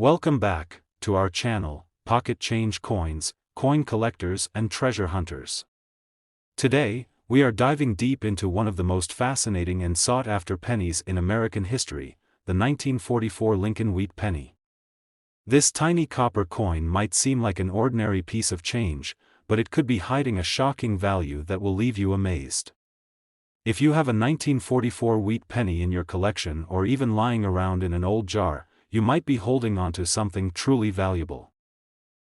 Welcome back to our channel, Pocket Change Coins, Coin Collectors and Treasure Hunters. Today, we are diving deep into one of the most fascinating and sought-after pennies in American history, the 1944 Lincoln Wheat Penny. This tiny copper coin might seem like an ordinary piece of change, but it could be hiding a shocking value that will leave you amazed. If you have a 1944 wheat penny in your collection or even lying around in an old jar, you might be holding onto something truly valuable.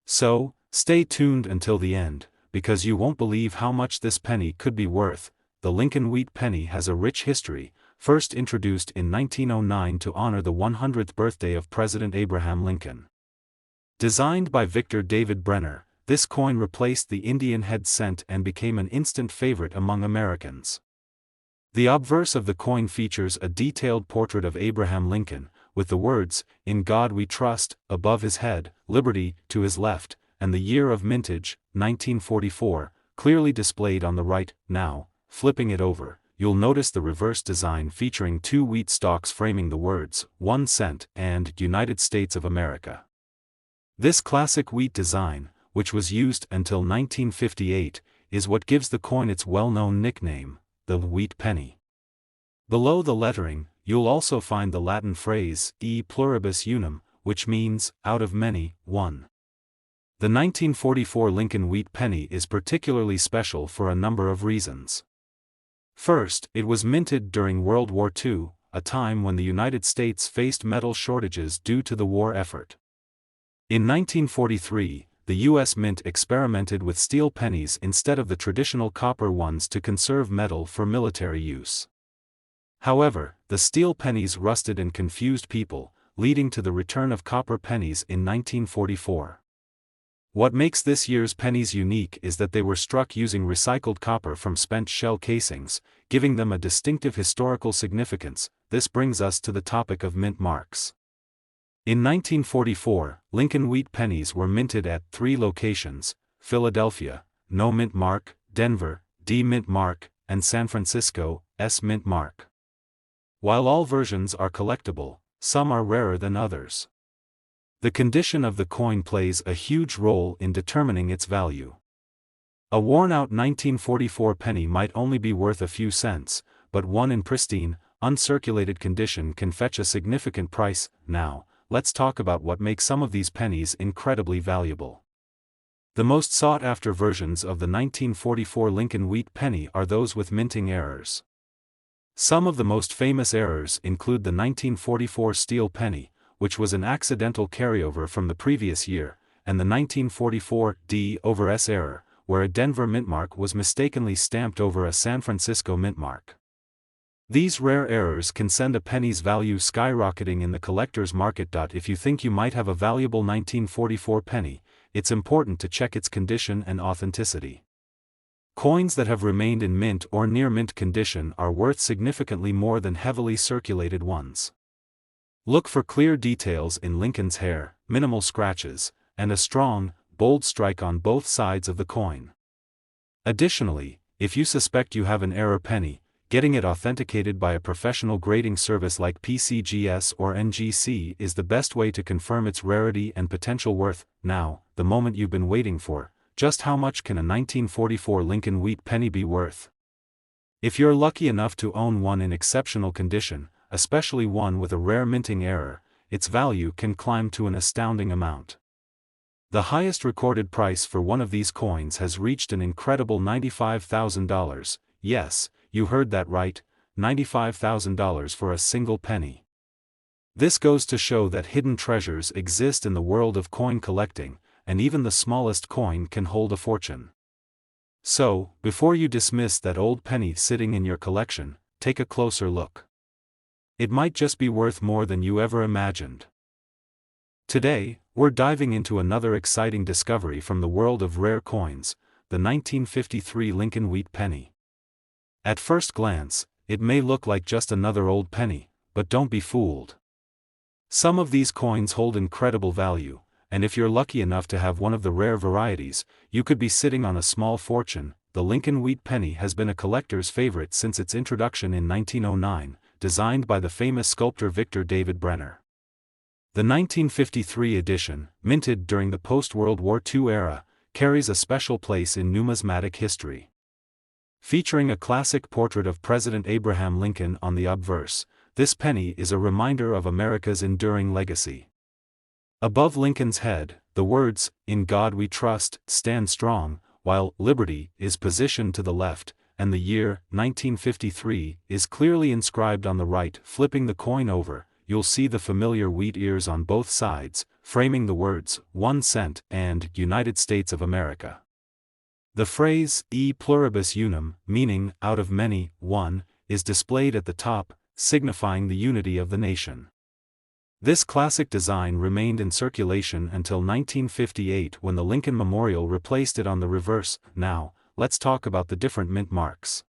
So, stay tuned until the end, because you won't believe how much this penny could be worth. The Lincoln Wheat Penny has a rich history, first introduced in 1909 to honor the 100th birthday of President Abraham Lincoln. Designed by Victor David Brenner, this coin replaced the Indian head cent and became an instant favorite among Americans. The obverse of the coin features a detailed portrait of Abraham Lincoln, with the words, "In God We Trust," above his head, "Liberty," to his left, and the year of mintage, 1944, clearly displayed on the right. Now, flipping it over, you'll notice the reverse design featuring two wheat stalks framing the words, 1 cent, and United States of America. This classic wheat design, which was used until 1958, is what gives the coin its well-known nickname, the Wheat Penny. Below the lettering, you'll also find the Latin phrase, e pluribus unum, which means, out of many, one. The 1944 Lincoln Wheat Penny is particularly special for a number of reasons. First, it was minted during World War II, a time when the United States faced metal shortages due to the war effort. In 1943, the U.S. Mint experimented with steel pennies instead of the traditional copper ones to conserve metal for military use. However, the steel pennies rusted and confused people, leading to the return of copper pennies in 1944. What makes this year's pennies unique is that they were struck using recycled copper from spent shell casings, giving them a distinctive historical significance. This brings us to the topic of mint marks. In 1944, Lincoln Wheat Pennies were minted at 3 locations: Philadelphia, no mint mark; Denver, D mint mark; and San Francisco, S mint mark. While all versions are collectible, some are rarer than others. The condition of the coin plays a huge role in determining its value. A worn-out 1944 penny might only be worth a few cents, but one in pristine, uncirculated condition can fetch a significant price. Now, let's talk about what makes some of these pennies incredibly valuable. The most sought-after versions of the 1944 Lincoln Wheat Penny are those with minting errors. Some of the most famous errors include the 1944 steel penny, which was an accidental carryover from the previous year, and the 1944 D/S error, where a Denver mintmark was mistakenly stamped over a San Francisco mintmark. These rare errors can send a penny's value skyrocketing in the collector's market. If you think you might have a valuable 1944 penny, it's important to check its condition and authenticity. Coins that have remained in mint or near mint condition are worth significantly more than heavily circulated ones. Look for clear details in Lincoln's hair, minimal scratches, and a strong, bold strike on both sides of the coin. Additionally, if you suspect you have an error penny, getting it authenticated by a professional grading service like PCGS or NGC is the best way to confirm its rarity and potential worth. Now, the moment you've been waiting for: just how much can a 1944 Lincoln Wheat Penny be worth? If you're lucky enough to own one in exceptional condition, especially one with a rare minting error, its value can climb to an astounding amount. The highest recorded price for one of these coins has reached an incredible $95,000. Yes, you heard that right, $95,000 for a single penny. This goes to show that hidden treasures exist in the world of coin collecting, and even the smallest coin can hold a fortune. So, before you dismiss that old penny sitting in your collection, take a closer look. It might just be worth more than you ever imagined. Today, we're diving into another exciting discovery from the world of rare coins, the 1953 Lincoln Wheat Penny. At first glance, it may look like just another old penny, but don't be fooled. Some of these coins hold incredible value, and if you're lucky enough to have one of the rare varieties, you could be sitting on a small fortune. The Lincoln Wheat Penny has been a collector's favorite since its introduction in 1909, designed by the famous sculptor Victor David Brenner. The 1953 edition, minted during the post-World War II era, carries a special place in numismatic history. Featuring a classic portrait of President Abraham Lincoln on the obverse, this penny is a reminder of America's enduring legacy. Above Lincoln's head, the words, "In God We Trust," stand strong, while "Liberty" is positioned to the left, and the year, 1953, is clearly inscribed on the right. Flipping the coin over, you'll see the familiar wheat ears on both sides, framing the words, 1 cent, and United States of America. The phrase, e pluribus unum, meaning, out of many, one, is displayed at the top, signifying the unity of the nation. This classic design remained in circulation until 1958 when the Lincoln Memorial replaced it on the reverse. Now, let's talk about the different mint marks.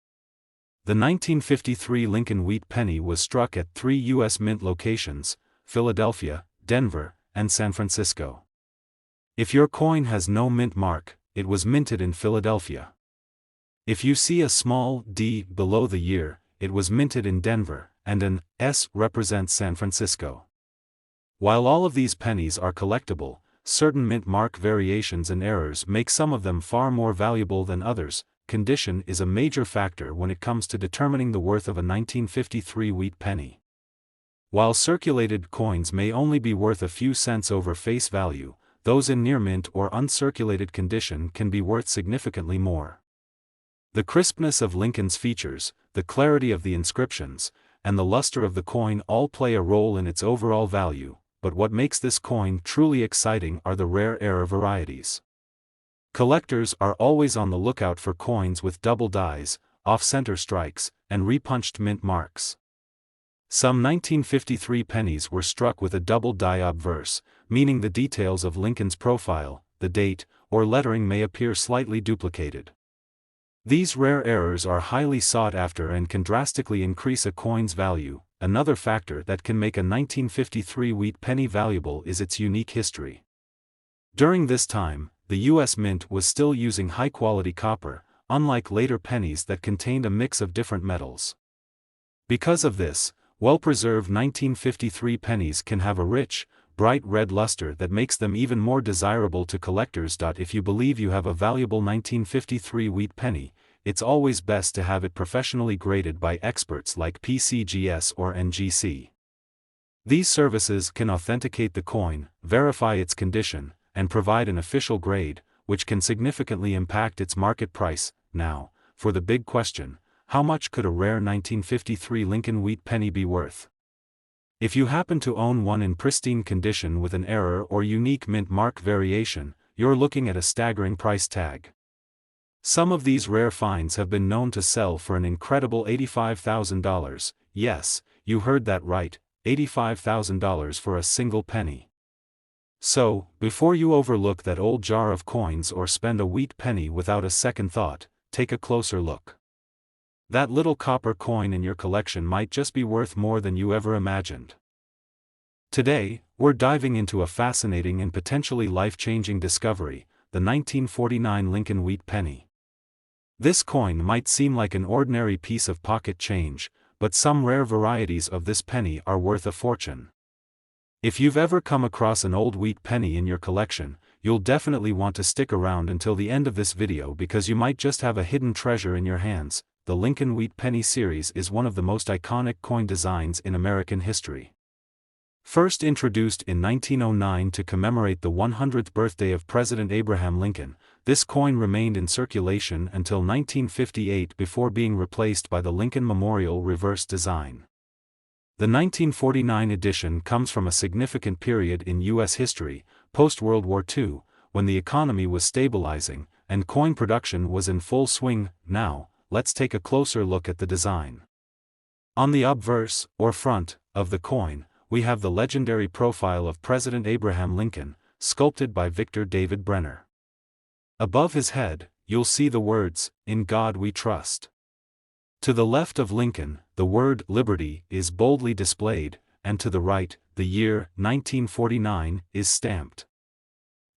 The 1953 Lincoln Wheat Penny was struck at 3 U.S. mint locations: Philadelphia, Denver, and San Francisco. If your coin has no mint mark, it was minted in Philadelphia. If you see a small d below the year, it was minted in Denver, and an S represents San Francisco. While all of these pennies are collectible, certain mint mark variations and errors make some of them far more valuable than others. Condition is a major factor when it comes to determining the worth of a 1953 wheat penny. While circulated coins may only be worth a few cents over face value, those in near mint or uncirculated condition can be worth significantly more. The crispness of Lincoln's features, the clarity of the inscriptions, and the luster of the coin all play a role in its overall value, but what makes this coin truly exciting are the rare error varieties. Collectors are always on the lookout for coins with double dies, off-center strikes, and repunched mint marks. Some 1953 pennies were struck with a double die obverse, meaning the details of Lincoln's profile, the date, or lettering may appear slightly duplicated. These rare errors are highly sought after and can drastically increase a coin's value. Another factor that can make a 1953 wheat penny valuable is its unique history. During this time, the U.S. Mint was still using high-quality copper, unlike later pennies that contained a mix of different metals. Because of this, well-preserved 1953 pennies can have a rich, bright red luster that makes them even more desirable to collectors. If you believe you have a valuable 1953 wheat penny, it's always best to have it professionally graded by experts like PCGS or NGC. These services can authenticate the coin, verify its condition, and provide an official grade, which can significantly impact its market price. Now, for the big question, how much could a rare 1953 Lincoln Wheat Penny be worth? If you happen to own one in pristine condition with an error or unique mint mark variation, you're looking at a staggering price tag. Some of these rare finds have been known to sell for an incredible $85,000, yes, you heard that right, $85,000 for a single penny. So, before you overlook that old jar of coins or spend a wheat penny without a second thought, take a closer look. That little copper coin in your collection might just be worth more than you ever imagined. Today, we're diving into a fascinating and potentially life-changing discovery, the 1949 Lincoln Wheat Penny. This coin might seem like an ordinary piece of pocket change, but some rare varieties of this penny are worth a fortune. If you've ever come across an old wheat penny in your collection, you'll definitely want to stick around until the end of this video because you might just have a hidden treasure in your hands. The Lincoln Wheat Penny series is one of the most iconic coin designs in American history. First introduced in 1909 to commemorate the 100th birthday of President Abraham Lincoln, this coin remained in circulation until 1958 before being replaced by the Lincoln Memorial reverse design. The 1949 edition comes from a significant period in U.S. history, post-World War II, when the economy was stabilizing, and coin production was in full swing. Now, let's take a closer look at the design. On the obverse, or front, of the coin, we have the legendary profile of President Abraham Lincoln, sculpted by Victor David Brenner. Above his head, you'll see the words, "In God We Trust." To the left of Lincoln, the word "Liberty" is boldly displayed, and to the right, the year, 1949, is stamped.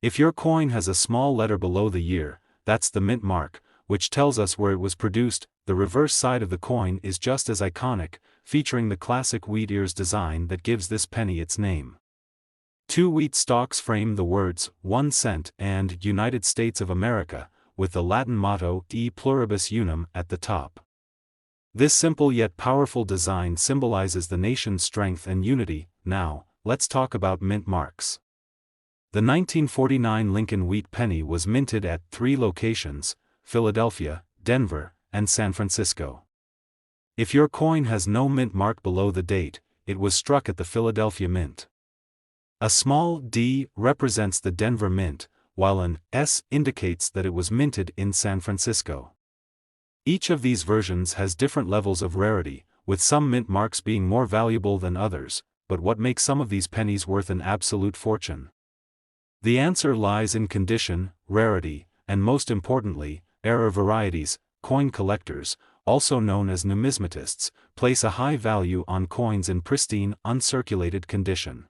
If your coin has a small letter below the year, that's the mint mark, which tells us where it was produced. The reverse side of the coin is just as iconic, featuring the classic wheat ears design that gives this penny its name. Two wheat stalks frame the words 1 cent and United States of America, with the Latin motto E pluribus unum at the top. This simple yet powerful design symbolizes the nation's strength and unity. Now, let's talk about mint marks. The 1949 Lincoln Wheat Penny was minted at 3 locations: Philadelphia, Denver, and San Francisco. If your coin has no mint mark below the date, it was struck at the Philadelphia Mint. A small D represents the Denver Mint, while an S indicates that it was minted in San Francisco. Each of these versions has different levels of rarity, with some mint marks being more valuable than others, but what makes some of these pennies worth an absolute fortune? The answer lies in condition, rarity, and most importantly, error varieties. Coin collectors, also known as numismatists, place a high value on coins in pristine, uncirculated condition.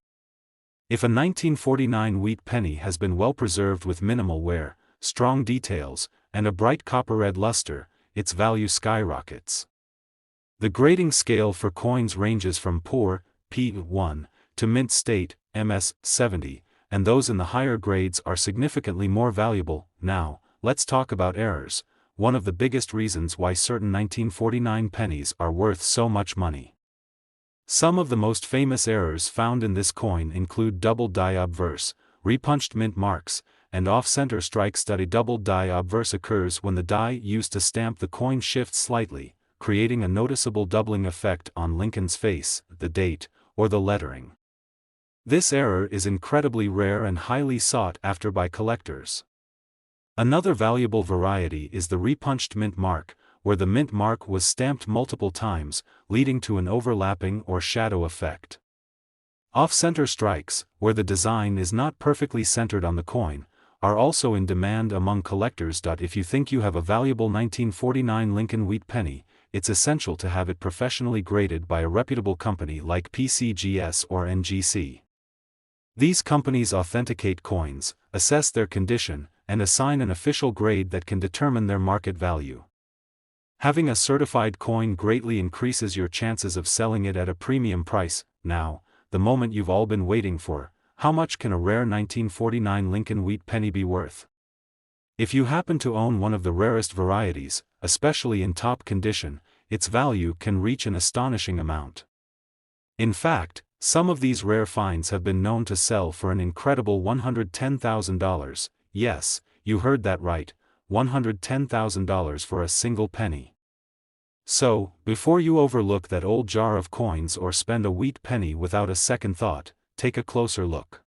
If a 1949 wheat penny has been well preserved with minimal wear, strong details, and a bright copper-red luster, its value skyrockets. The grading scale for coins ranges from poor, P1, to mint state, MS 70, and those in the higher grades are significantly more valuable. Now, let's talk about errors, one of the biggest reasons why certain 1949 pennies are worth so much money. Some of the most famous errors found in this coin include double die obverse, repunched mint marks, and off-center strikes. A double die obverse occurs when the die used to stamp the coin shifts slightly, creating a noticeable doubling effect on Lincoln's face, the date, or the lettering. This error is incredibly rare and highly sought after by collectors. Another valuable variety is the repunched mint mark, where the mint mark was stamped multiple times, leading to an overlapping or shadow effect. Off-center strikes, where the design is not perfectly centered on the coin, are also in demand among collectors. If you think you have a valuable 1949 Lincoln Wheat Penny, it's essential to have it professionally graded by a reputable company like PCGS or NGC. These companies authenticate coins, assess their condition, and assign an official grade that can determine their market value. Having a certified coin greatly increases your chances of selling it at a premium price. Now, the moment you've all been waiting for: how much can a rare 1949 Lincoln Wheat Penny be worth? If you happen to own one of the rarest varieties, especially in top condition, its value can reach an astonishing amount. In fact, some of these rare finds have been known to sell for an incredible $110,000. Yes, you heard that right, $110,000 for a single penny. So, before you overlook that old jar of coins or spend a wheat penny without a second thought, take a closer look.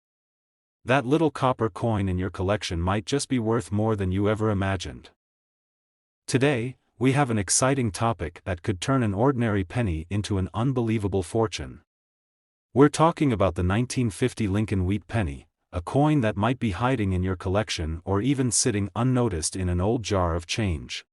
That little copper coin in your collection might just be worth more than you ever imagined. Today, we have an exciting topic that could turn an ordinary penny into an unbelievable fortune. We're talking about the 1950 Lincoln Wheat Penny, a coin that might be hiding in your collection or even sitting unnoticed in an old jar of change.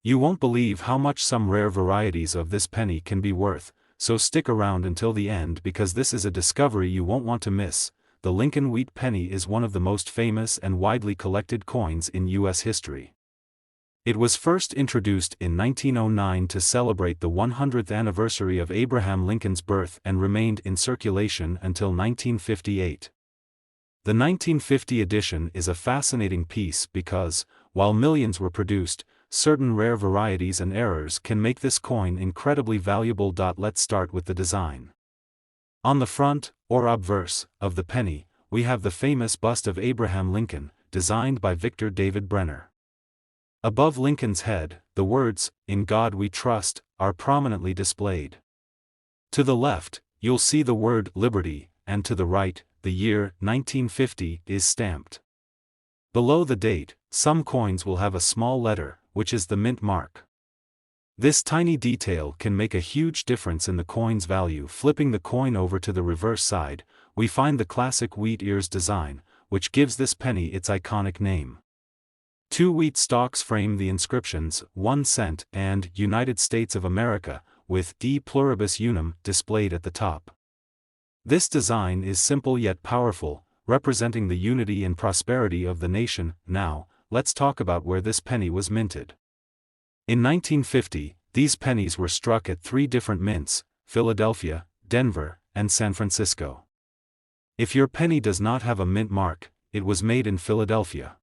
You won't believe how much some rare varieties of this penny can be worth, so stick around until the end because this is a discovery you won't want to miss. The Lincoln Wheat Penny is one of the most famous and widely collected coins in U.S. history. It was first introduced in 1909 to celebrate the 100th anniversary of Abraham Lincoln's birth and remained in circulation until 1958. The 1950 edition is a fascinating piece because, while millions were produced, certain rare varieties and errors can make this coin incredibly valuable. Let's start with the design. On the front, or obverse, of the penny, we have the famous bust of Abraham Lincoln, designed by Victor David Brenner. Above Lincoln's head, the words, "In God We Trust," are prominently displayed. To the left, you'll see the word "Liberty," and to the right, the year 1950 is stamped. Below the date, some coins will have a small letter, which is the mint mark. This tiny detail can make a huge difference in the coin's value. Flipping the coin over to the reverse side, we find the classic wheat ears design, which gives this penny its iconic name. Two wheat stalks frame the inscriptions, 1 cent and United States of America, with E pluribus unum displayed at the top. This design is simple yet powerful, representing the unity and prosperity of the nation. Now, let's talk about where this penny was minted. In 1950, these pennies were struck at 3 different mints: Philadelphia, Denver, and San Francisco. If your penny does not have a mint mark, it was made in Philadelphia.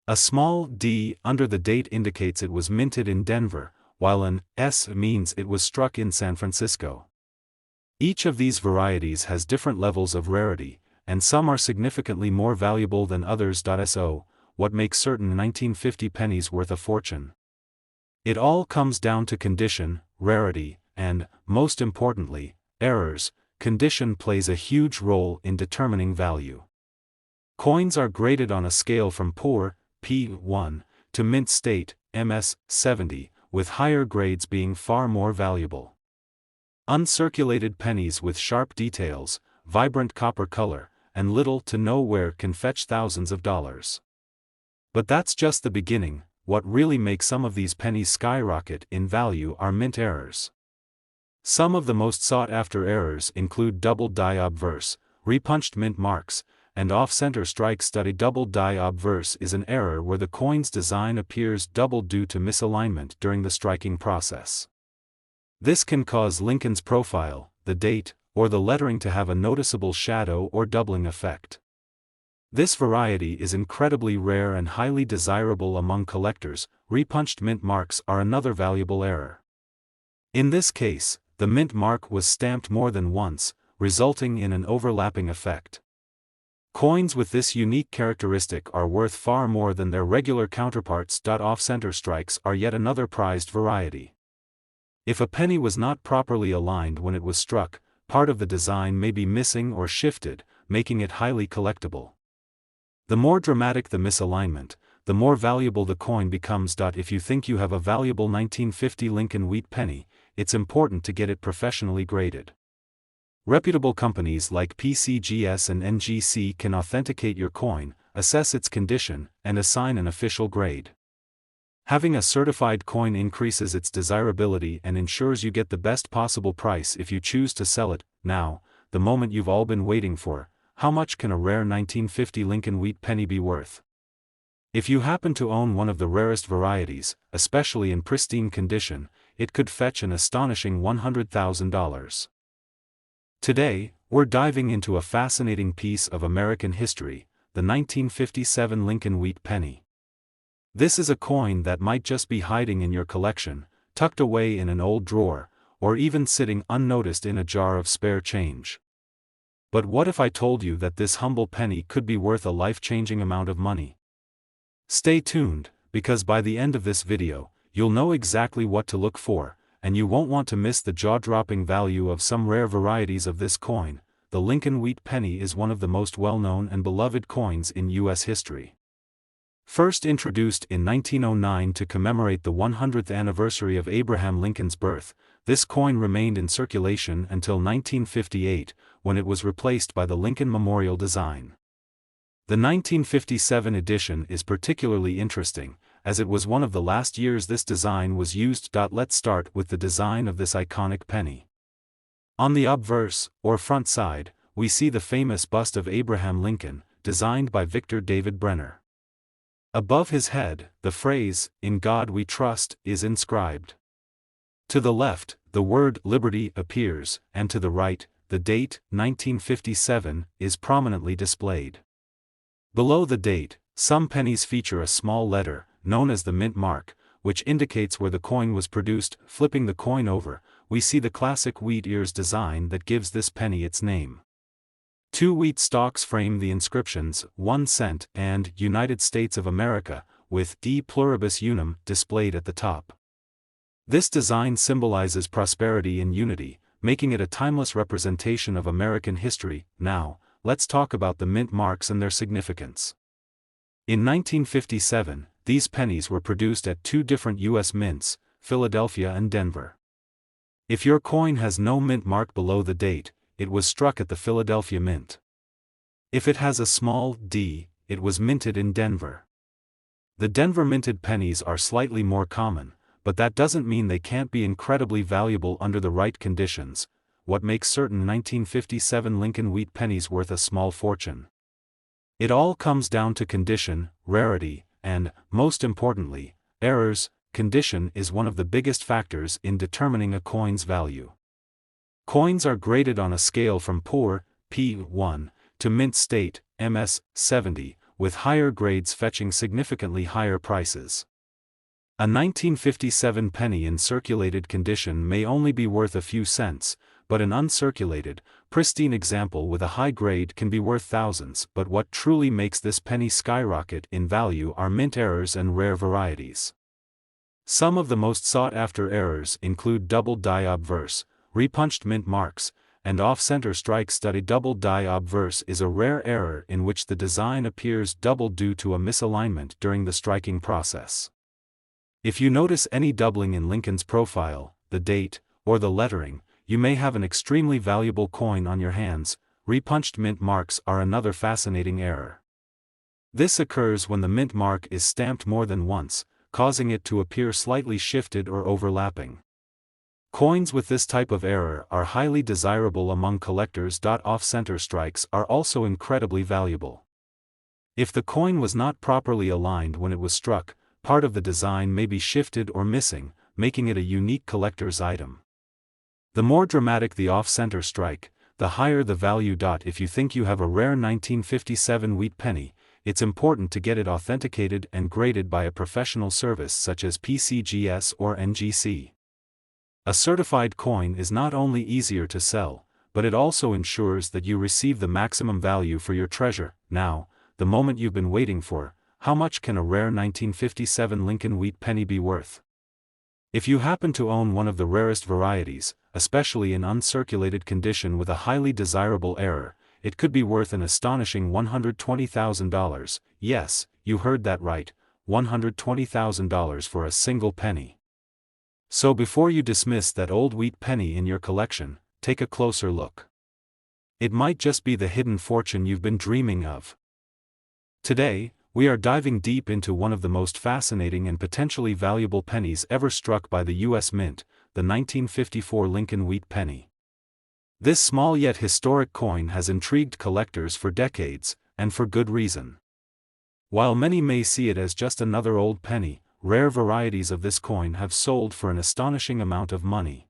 A small d under the date indicates it was minted in Denver, while an S means it was struck in San Francisco. Each of these varieties has different levels of rarity, and some are significantly more valuable than others. So, what makes certain 1950 pennies worth a fortune? It all comes down to condition, rarity, and, most importantly, errors. Condition plays a huge role in determining value. Coins are graded on a scale from poor, P1, to mint state, MS, 70, with higher grades being far more valuable. Uncirculated pennies with sharp details, vibrant copper color, and little to no wear can fetch thousands of dollars. But that's just the beginning. What really makes some of these pennies skyrocket in value are mint errors. Some of the most sought-after errors include double die obverse, repunched mint marks, and off-center strike study. Double die obverse is an error where the coin's design appears doubled due to misalignment during the striking process. This can cause Lincoln's profile, the date, or the lettering to have a noticeable shadow or doubling effect. This variety is incredibly rare and highly desirable among collectors. Repunched mint marks are another valuable error. In this case, the mint mark was stamped more than once, resulting in an overlapping effect. Coins with this unique characteristic are worth far more than their regular counterparts. Off-center strikes are yet another prized variety. If a penny was not properly aligned when it was struck, part of the design may be missing or shifted, making it highly collectible. The more dramatic the misalignment, the more valuable the coin becomes. If you think you have a valuable 1950 Lincoln Wheat Penny, it's important to get it professionally graded. Reputable companies like PCGS and NGC can authenticate your coin, assess its condition, and assign an official grade. Having a certified coin increases its desirability and ensures you get the best possible price if you choose to sell it. Now, the moment you've all been waiting for: how much can a rare 1950 Lincoln Wheat Penny be worth? If you happen to own one of the rarest varieties, especially in pristine condition, it could fetch an astonishing $100,000. Today, we're diving into a fascinating piece of American history, the 1957 Lincoln Wheat Penny. This is a coin that might just be hiding in your collection, tucked away in an old drawer, or even sitting unnoticed in a jar of spare change. But what if I told you that this humble penny could be worth a life-changing amount of money? Stay tuned, because by the end of this video, you'll know exactly what to look for, and you won't want to miss the jaw-dropping value of some rare varieties of this coin. The Lincoln Wheat Penny is one of the most well-known and beloved coins in U.S. history. First introduced in 1909 to commemorate the 100th anniversary of Abraham Lincoln's birth, this coin remained in circulation until 1958, when it was replaced by the Lincoln Memorial design. The 1957 edition is particularly interesting, as it was one of the last years this design was used. Let's start with the design of this iconic penny. On the obverse, or front side, we see the famous bust of Abraham Lincoln, designed by Victor David Brenner. Above his head, the phrase, "In God We Trust," is inscribed. To the left, the word "Liberty" appears, and to the right, the date, 1957, is prominently displayed. Below the date, some pennies feature a small letter, known as the mint mark, which indicates where the coin was produced. Flipping the coin over, we see the classic wheat ears design that gives this penny its name. Two wheat stalks frame the inscriptions, 1 cent and United States of America, with De Pluribus Unum displayed at the top. This design symbolizes prosperity and unity, making it a timeless representation of American history. Now, let's talk about the mint marks and their significance. In 1957, these pennies were produced at two different U.S. mints, Philadelphia and Denver. If your coin has no mint mark below the date, it was struck at the Philadelphia Mint. If it has a small d, it was minted in Denver. The Denver minted pennies are slightly more common, but that doesn't mean they can't be incredibly valuable under the right conditions. What makes certain 1957 Lincoln Wheat Pennies worth a small fortune? It all comes down to condition, rarity, and, most importantly, errors. Condition is one of the biggest factors in determining a coin's value. Coins are graded on a scale from poor, P1, to mint state, MS-70, with higher grades fetching significantly higher prices. A 1957 penny in circulated condition may only be worth a few cents, but an uncirculated, pristine example with a high grade can be worth thousands. But what truly makes this penny skyrocket in value are mint errors and rare varieties. Some of the most sought-after errors include double die obverse, repunched mint marks, and off-center strike study. Double die obverse is a rare error in which the design appears double due to a misalignment during the striking process. If you notice any doubling in Lincoln's profile, the date, or the lettering, you may have an extremely valuable coin on your hands. Repunched mint marks are another fascinating error. This occurs when the mint mark is stamped more than once, causing it to appear slightly shifted or overlapping. Coins with this type of error are highly desirable among collectors. Off-center strikes are also incredibly valuable. If the coin was not properly aligned when it was struck, part of the design may be shifted or missing, making it a unique collector's item. The more dramatic the off-center strike, the higher the value. If you think you have a rare 1957 wheat penny, it's important to get it authenticated and graded by a professional service such as PCGS or NGC. A certified coin is not only easier to sell, but it also ensures that you receive the maximum value for your treasure. Now, the moment you've been waiting for: how much can a rare 1957 Lincoln wheat penny be worth? If you happen to own one of the rarest varieties, especially in uncirculated condition with a highly desirable error, it could be worth an astonishing $120,000. Yes, you heard that right, $120,000 for a single penny. So before you dismiss that old wheat penny in your collection, take a closer look. It might just be the hidden fortune you've been dreaming of. Today, we are diving deep into one of the most fascinating and potentially valuable pennies ever struck by the U.S. Mint, the 1954 Lincoln wheat penny. This small yet historic coin has intrigued collectors for decades, and for good reason. While many may see it as just another old penny, rare varieties of this coin have sold for an astonishing amount of money.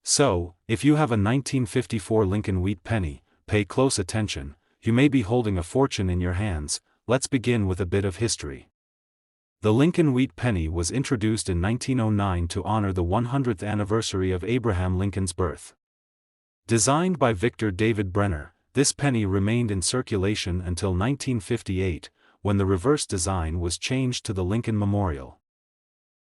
So, if you have a 1954 Lincoln wheat penny, pay close attention. You may be holding a fortune in your hands. Let's begin with a bit of history. The Lincoln wheat penny was introduced in 1909 to honor the 100th anniversary of Abraham Lincoln's birth. Designed by Victor David Brenner, this penny remained in circulation until 1958, when the reverse design was changed to the Lincoln Memorial.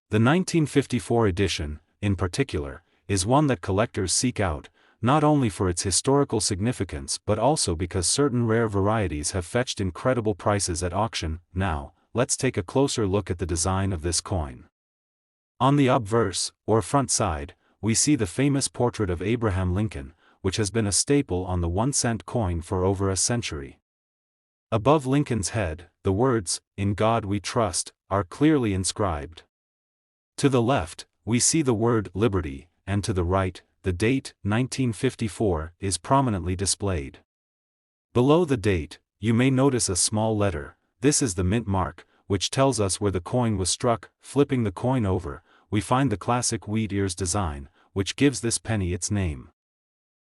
The 1954 edition, in particular, is one that collectors seek out, not only for its historical significance but also because certain rare varieties have fetched incredible prices at auction. Now, let's take a closer look at the design of this coin. On the obverse, or front side, we see the famous portrait of Abraham Lincoln, which has been a staple on the 1-cent coin for over a century. Above Lincoln's head, the words, "In God We Trust," are clearly inscribed. To the left, we see the word "Liberty," and to the right, the date, 1954, is prominently displayed. Below the date, you may notice a small letter. This is the mint mark, which tells us where the coin was struck. Flipping the coin over, we find the classic wheat ears design, which gives this penny its name.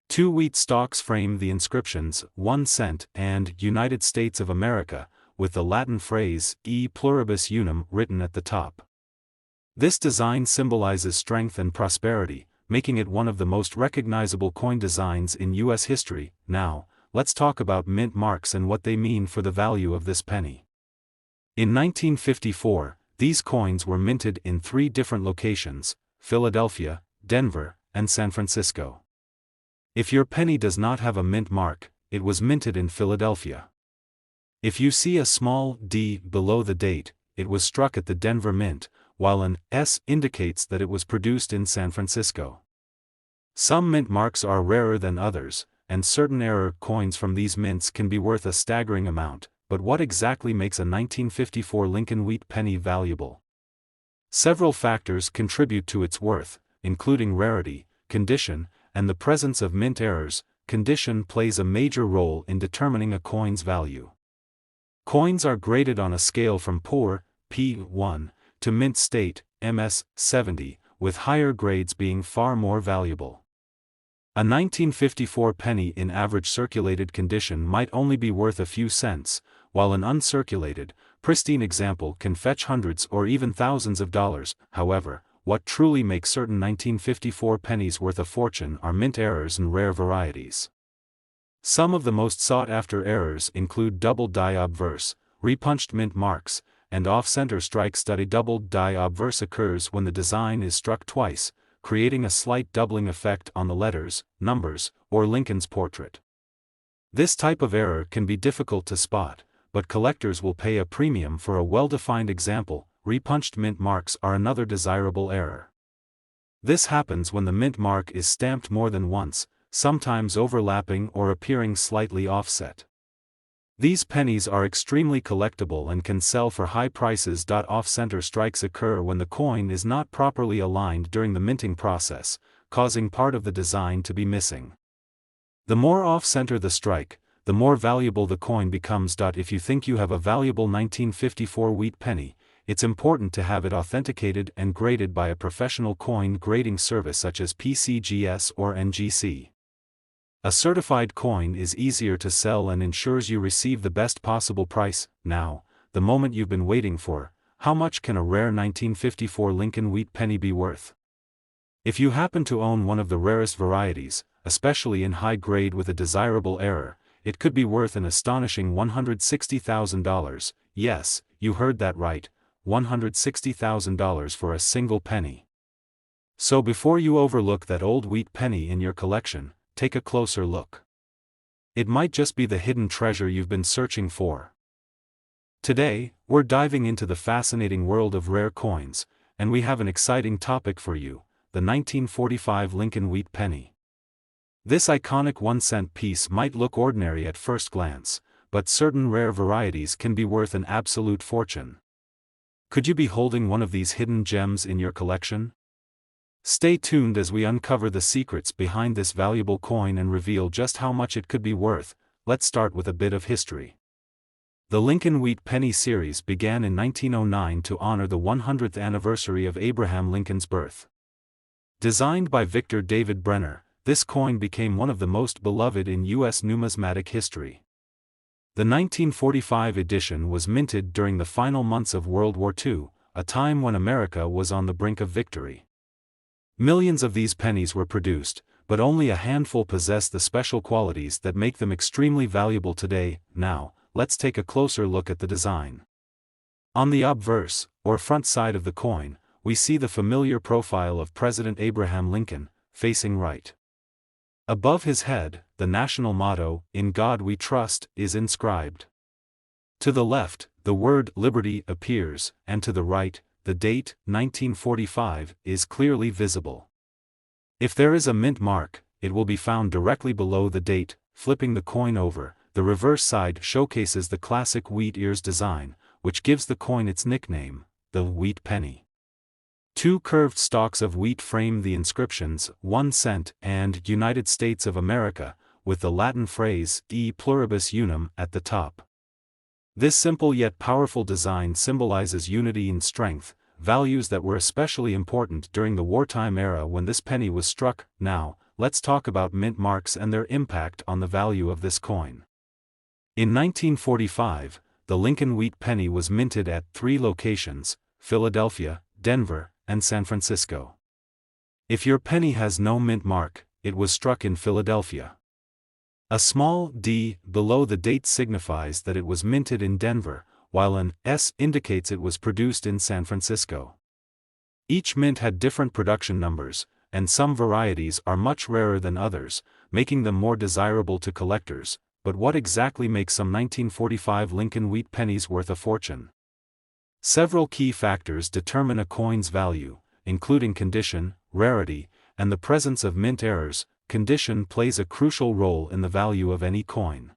2 wheat stalks frame the inscriptions, 1 cent and United States of America, with the Latin phrase, E pluribus unum, written at the top. This design symbolizes strength and prosperity, making it one of the most recognizable coin designs in U.S. history. Now, let's talk about mint marks and what they mean for the value of this penny. In 1954, these coins were minted in 3 different locations: Philadelphia, Denver, and San Francisco. If your penny does not have a mint mark, it was minted in Philadelphia. If you see a small D below the date, it was struck at the Denver Mint, while an S indicates that it was produced in San Francisco. Some mint marks are rarer than others, and certain error coins from these mints can be worth a staggering amount. But what exactly makes a 1954 Lincoln wheat penny valuable? Several factors contribute to its worth, including rarity, condition, and the presence of mint errors. Condition plays a major role in determining a coin's value. Coins are graded on a scale from poor, P1, to mint state, MS-70, with higher grades being far more valuable. A 1954 penny in average circulated condition might only be worth a few cents, while an uncirculated, pristine example can fetch hundreds or even thousands of dollars. However, what truly makes certain 1954 pennies worth a fortune are mint errors and rare varieties. Some of the most sought-after errors include double die obverse, repunched mint marks, and off-center strikes. A double die obverse occurs when the design is struck twice, creating a slight doubling effect on the letters, numbers, or Lincoln's portrait. This type of error can be difficult to spot, but collectors will pay a premium for a well-defined example. Repunched mint marks are another desirable error. This happens when the mint mark is stamped more than once, sometimes overlapping or appearing slightly offset. These pennies are extremely collectible and can sell for high prices. Off-center strikes occur when the coin is not properly aligned during the minting process, causing part of the design to be missing. The more off-center the strike, the more valuable the coin becomes. If you think you have a valuable 1954 wheat penny, it's important to have it authenticated and graded by a professional coin grading service such as PCGS or NGC. A certified coin is easier to sell and ensures you receive the best possible price. Now, the moment you've been waiting for: how much can a rare 1954 Lincoln wheat penny be worth? If you happen to own one of the rarest varieties, especially in high grade with a desirable error, it could be worth an astonishing $160,000. Yes, you heard that right, $160,000 for a single penny. So before you overlook that old wheat penny in your collection, take a closer look. It might just be the hidden treasure you've been searching for. Today, we're diving into the fascinating world of rare coins, and we have an exciting topic for you: the 1945 Lincoln wheat penny. This iconic 1-cent piece might look ordinary at first glance, but certain rare varieties can be worth an absolute fortune. Could you be holding one of these hidden gems in your collection? Stay tuned as we uncover the secrets behind this valuable coin and reveal just how much it could be worth. Let's start with a bit of history. The Lincoln Wheat Penny series began in 1909 to honor the 100th anniversary of Abraham Lincoln's birth. Designed by Victor David Brenner, this coin became one of the most beloved in U.S. numismatic history. The 1945 edition was minted during the final months of World War II, a time when America was on the brink of victory. Millions of these pennies were produced, but only a handful possess the special qualities that make them extremely valuable today. Now, let's take a closer look at the design. On the obverse, or front side of the coin, we see the familiar profile of President Abraham Lincoln, facing right. Above his head, the national motto, "In God We Trust," is inscribed. To the left, the word "Liberty" appears, and to the right, the date, 1945, is clearly visible. If there is a mint mark, it will be found directly below the date. Flipping the coin over, the reverse side showcases the classic wheat ears design, which gives the coin its nickname, the wheat penny. Two curved stalks of wheat frame the inscriptions, 1 cent and United States of America, with the Latin phrase, E pluribus unum, at the top. This simple yet powerful design symbolizes unity and strength, values that were especially important during the wartime era when this penny was struck. Now, let's talk about mint marks and their impact on the value of this coin. In 1945, the Lincoln Wheat Penny was minted at 3 locations: Philadelphia, Denver, and San Francisco. If your penny has no mint mark, it was struck in Philadelphia. A small D below the date signifies that it was minted in Denver, while an S indicates it was produced in San Francisco. Each mint had different production numbers, and some varieties are much rarer than others, making them more desirable to collectors. But what exactly makes some 1945 Lincoln Wheat Pennies worth a fortune? Several key factors determine a coin's value, including condition, rarity, and the presence of mint errors. Condition plays a crucial role in the value of any coin.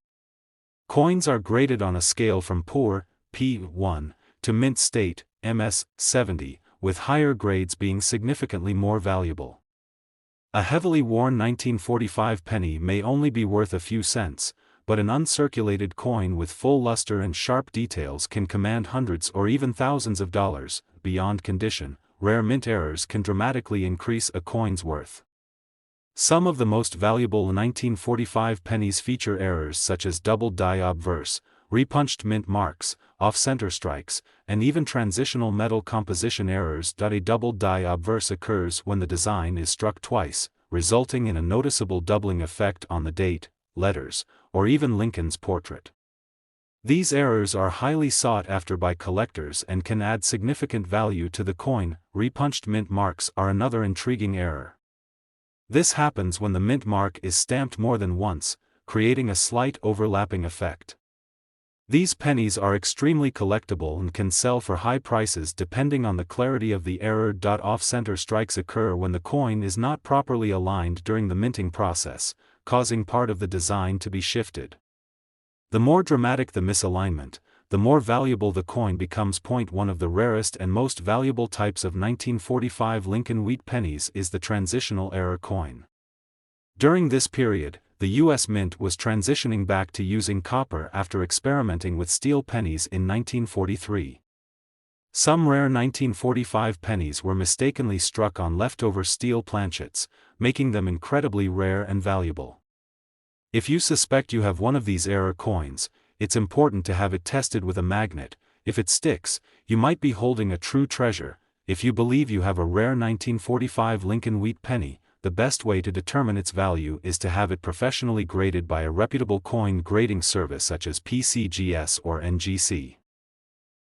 Coins are graded on a scale from poor, P1, to mint state, MS, 70, with higher grades being significantly more valuable. A heavily worn 1945 penny may only be worth a few cents, but an uncirculated coin with full luster and sharp details can command hundreds or even thousands of dollars. Beyond condition, rare mint errors can dramatically increase a coin's worth. Some of the most valuable 1945 pennies feature errors such as double die obverse, repunched mint marks, off-center strikes, and even transitional metal composition errors. A double die obverse occurs when the design is struck twice, resulting in a noticeable doubling effect on the date, letters, or even Lincoln's portrait. These errors are highly sought after by collectors and can add significant value to the coin. Repunched mint marks are another intriguing error. This happens when the mint mark is stamped more than once, creating a slight overlapping effect. These pennies are extremely collectible and can sell for high prices depending on the clarity of the error. Off-center strikes occur when the coin is not properly aligned during the minting process, causing part of the design to be shifted. The more dramatic the misalignment, the more valuable the coin becomes. One of the rarest and most valuable types of 1945 Lincoln Wheat Pennies is the transitional error coin. During this period, the U.S. Mint was transitioning back to using copper after experimenting with steel pennies in 1943. Some rare 1945 pennies were mistakenly struck on leftover steel planchets, making them incredibly rare and valuable. If you suspect you have one of these error coins, it's important to have it tested with a magnet. If it sticks, you might be holding a true treasure. If you believe you have a rare 1945 Lincoln Wheat Penny, the best way to determine its value is to have it professionally graded by a reputable coin grading service such as PCGS or NGC.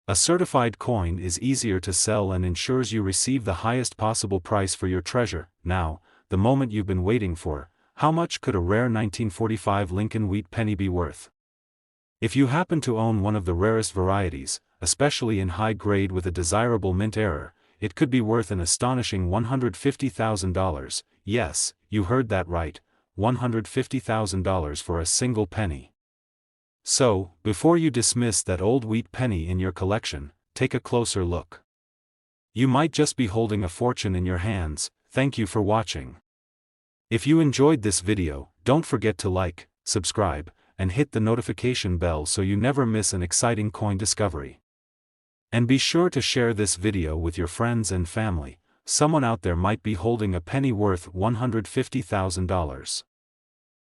A certified coin is easier to sell and ensures you receive the highest possible price for your treasure. Now, the moment you've been waiting for: how much could a rare 1945 Lincoln Wheat Penny be worth? If you happen to own one of the rarest varieties, especially in high grade with a desirable mint error, it could be worth an astonishing $150,000. Yes, you heard that right, $150,000 for a single penny. So, before you dismiss that old wheat penny in your collection, take a closer look. You might just be holding a fortune in your hands. Thank you for watching. If you enjoyed this video, don't forget to like, subscribe, and hit the notification bell so you never miss an exciting coin discovery. And be sure to share this video with your friends and family. Someone out there might be holding a penny worth $150,000.